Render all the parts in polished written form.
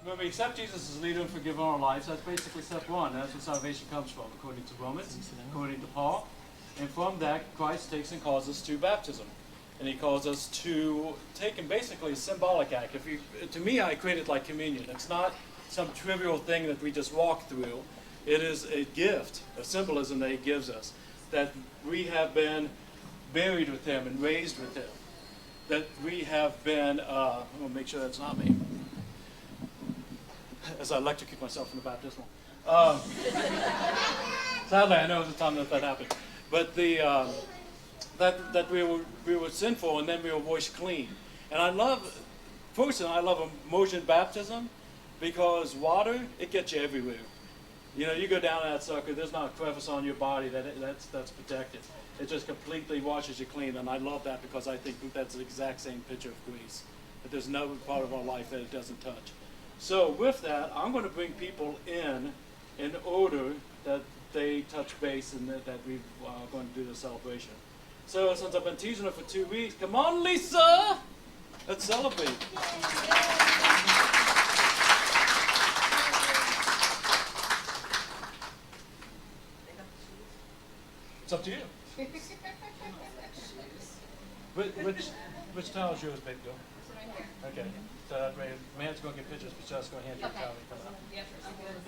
when we accept Jesus as leader and forgiver in our lives, that's basically step one. That's where salvation comes from, according to Romans, according to Paul. And from that, Christ takes and calls us to baptism. And he calls us to take and basically a symbolic act. To me, I equate it like communion. It's not some trivial thing that we just walk through. It is a gift, a symbolism that he gives us, that we have been buried with him and raised with him. That we have been, I'm going to make sure that's not me, as I electrocute myself in the baptismal. Sadly, I know it was the time that happened. But that we were sinful and then we were washed clean. And I love immersion baptism because water, it gets you everywhere. You know, you go down that sucker, there's not a crevice on your body that's protected. It just completely washes you clean, and I love that because I think that's the exact same picture of grace. That there's no part of our life that it doesn't touch. So with that, I'm going to bring people in order that they touch base and that we're going to do the celebration. So since I've been teasing her for 2 weeks, come on, Lisa! Let's celebrate. It's up to you. Which towel is yours, baby girl? Okay. So that way, man's going to get pictures, but just going to hand you a towel and come out. Yep, I'm good.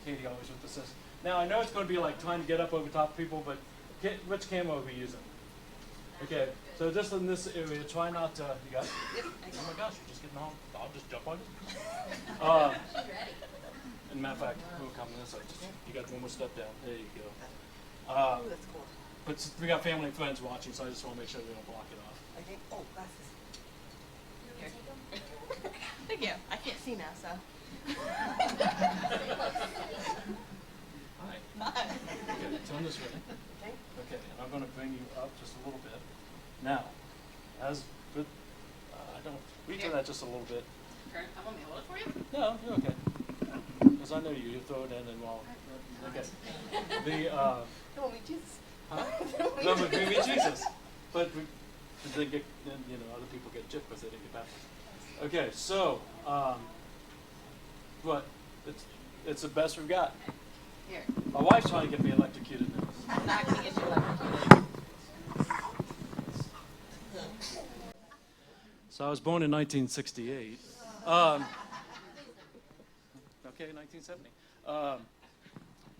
Katie always with this. Now, I know it's going to be like trying to get up over top of people, but which camera are we using? Okay, so just in this area, try not to, you got it? Oh my gosh, you're just getting home. I'll just jump on you. And matter of fact, we'll come this way. You got one more step down. There you go. That's cool. But we got family and friends watching, so I just want to make sure we don't block it off. Okay. Oh, glasses. Here. Thank you. I can't see now, so. Hi. Okay, turn this way. Okay. Okay, and I'm going to bring you up just a little bit. Now, as with, we turn that just a little bit. I want me to hold it for you? No, you're okay. Because I know you throw it in and while. Okay. Come on, we Jesus. Huh? No, we meet Jesus. But then other people get gypped because they didn't get baptized. Okay, so, what? It's the best we've got. Here. My wife's trying to get me electrocuted now. I'm not going to get you electrocuted. So I was born in 1968. Okay, 1970.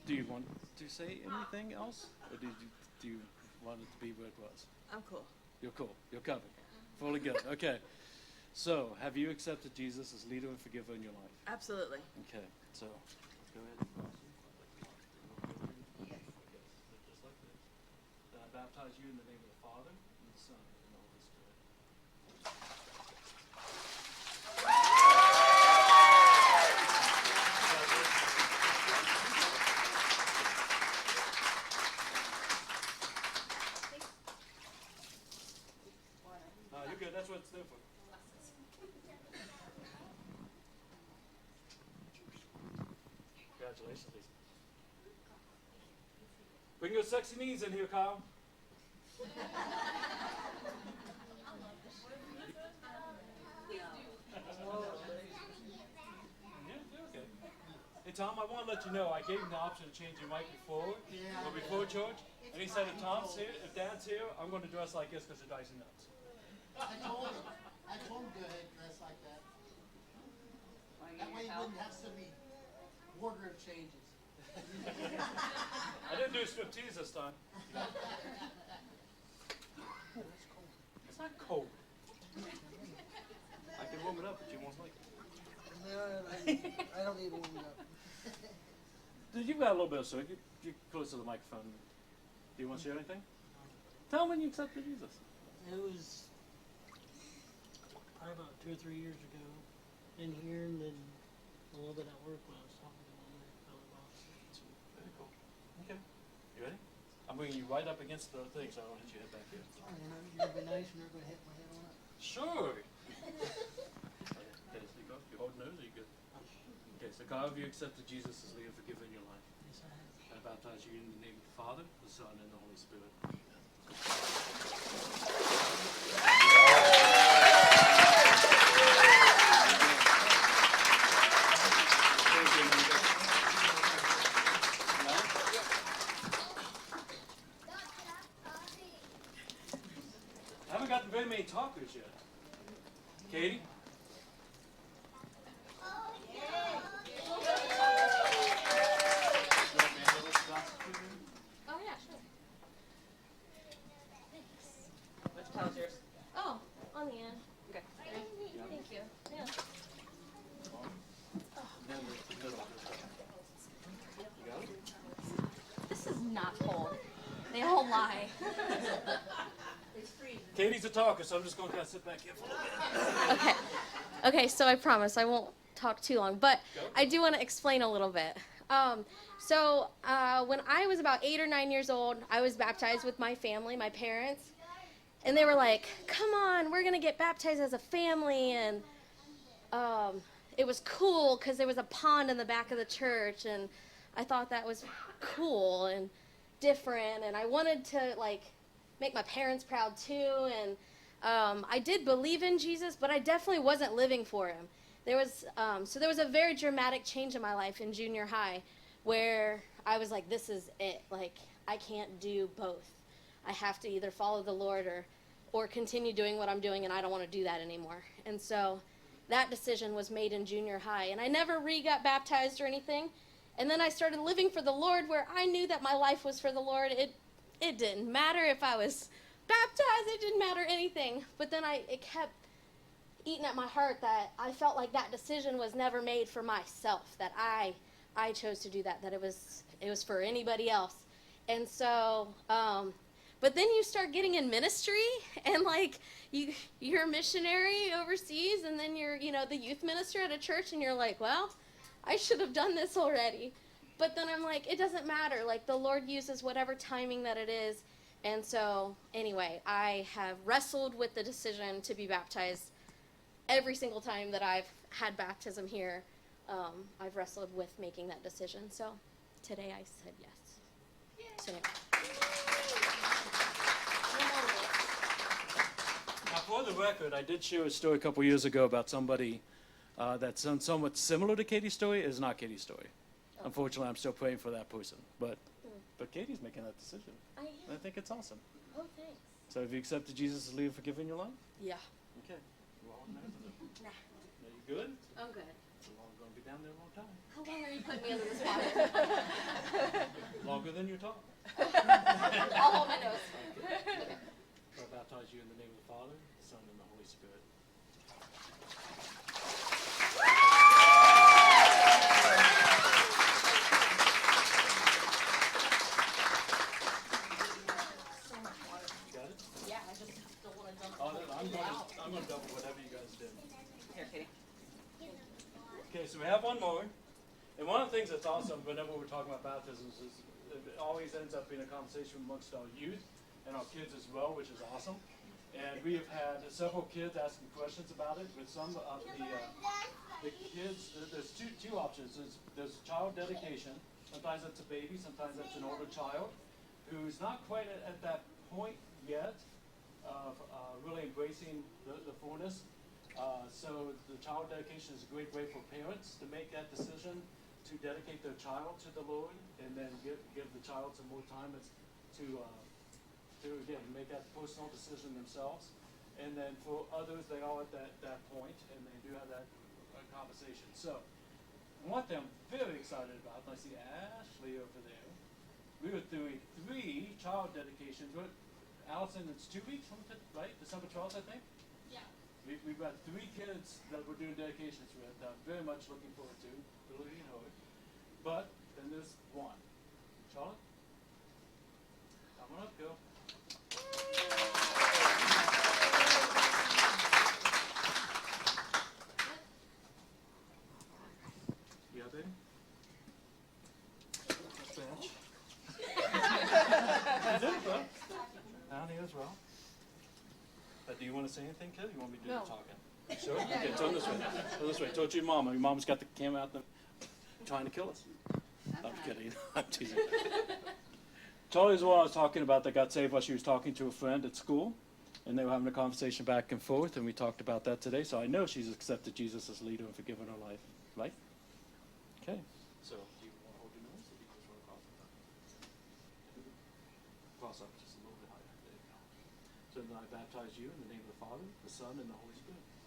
Do you want to say anything else? Or do you want it to be what it was? I'm cool. You're cool. You're covered. Fully good. Okay. So, have you accepted Jesus as leader and forgiver in your life? Absolutely. Okay. So, let's go ahead and cross you. Just like this. Then I baptize you in the name of the Father, and the Son, and the Holy Spirit. You're good. That's what it's there for. Congratulations, Lisa. Bring your sexy knees in here, Kyle. Okay. Hey, Tom, I want to let you know I gave him the option to change your mic before church, and he said if Dad's here, I'm going to dress like this because it drives him nuts. I told him go ahead and dress like that. That way you wouldn't have so many wardrobe changes. I didn't do a striptease this time. It's not cold. I can warm it up, but you won't like it. No, I don't need to warm it up. Dude, you've got a little bit of sweat. You're close to the microphone. Do you want to share anything? Tell them when you accepted Jesus. It was probably about 2 or 3 years ago in here, and then a little bit at work when I was talking to my boss. Very cool. Okay. You ready? I'm bringing you right up against the thing, so I don't hit your head back here. Oh, you're going to be nice, and you're going to hit my head on it. Sure. Okay, so you hold nose, or you good? Okay, so God, have you accepted Jesus as leader and forgiver in your life? Yes, I have. I baptize you in the name of the Father, the Son, and the Holy Spirit. talkers yet. Katie? Oh yeah, sure. Thanks. Which towel's yours? Oh, on the end. Okay. Thank you. Yeah. This is not cold. They all lie. Katie's a talker, so I'm just going to kind of sit back here for a little bit. Okay. Okay, so I promise I won't talk too long, but I do want to explain a little bit. When I was about 8 or 9 years old, I was baptized with my family, my parents, and they were like, "Come on, we're gonna get baptized as a family," and it was cool because there was a pond in the back of the church, and I thought that was cool and different, and I wanted to like make my parents proud too, and I did believe in Jesus, but I definitely wasn't living for him. There was a very dramatic change in my life in junior high where I was like, this is it. Like, I can't do both. I have to either follow the Lord or continue doing what I'm doing, and I don't want to do that anymore. And so that decision was made in junior high, and I never got baptized or anything. And then I started living for the Lord where I knew that my life was for the Lord. It didn't matter if I was baptized. It didn't matter anything. But then it kept eating at my heart that I felt like that decision was never made for myself, that I chose to do that it was for anybody else. And so, but then you start getting in ministry, and like you're a missionary overseas, and then you're, the youth minister at a church, and you're like, well, I should have done this already. But then I'm like, it doesn't matter. Like, the Lord uses whatever timing that it is. And so, anyway, I have wrestled with the decision to be baptized every single time that I've had baptism here. I've wrestled with making that decision. So, today I said yes. So, Now, for the record, I did share a story a couple years ago about somebody that's somewhat similar to Katie's story. Is not Katie's story. Unfortunately, I'm still praying for that person. But Katie's making that decision. I am. And I think it's awesome. Oh, thanks. So have you accepted Jesus as leader and forgiven your life? Yeah. Okay. You all know that. Nah, Are you good? I'm good. We're going to be down there a long time. How long are you putting me under this water? Longer than you talk. I'll hold my nose. Okay. I baptize you in the name of the Father, the Son, and the Holy Spirit. You got it? Yeah, I just don't want to dump Oh, no, I'm going to double whatever you guys did. Here, Katie. Okay, so we have one more. And one of the things that's awesome whenever we're talking about baptisms is it always ends up being a conversation amongst our youth and our kids as well, which is awesome. And we have had several kids asking questions about it. With some of the kids, there's two options. There's child dedication. Sometimes that's a baby, sometimes that's an older child who's not quite at that point yet of really embracing the fullness. So the child dedication is a great way for parents to make that decision to dedicate their child to the Lord, and then give the child some more time to again make that personal decision themselves. And then for others, they are at that point, and they do have that conversation. So one thing I'm very excited about, and I see Ashley over there. We were doing 3 child dedications. Allison, it's 2 weeks, right? December 12th, I think. Yeah. We've got 3 kids that we're doing dedications with that I'm very much looking forward to, Billy and Howard. But then there's one. Charlotte? Come on up, girl. You out there? Bench. Jennifer. Down here as well. But do you want to say anything, kid? You want me to do the talking? You sure? Okay, turn this way. Turn this way. Told your mama. Your mom's got the camera out there trying to kill us. I'm kidding. I'm teasing. Charlie's the one I was talking about that got saved while she was talking to a friend at school. And they were having a conversation back and forth, and we talked about that today. So I know she's accepted Jesus as leader and forgiven her life. Right? Okay. So do you want to hold your nose, or do you just want to cross up? Cross up just a little bit higher. There you go. So baptism, I baptize you in the name of the Father, the Son, and the Holy Spirit.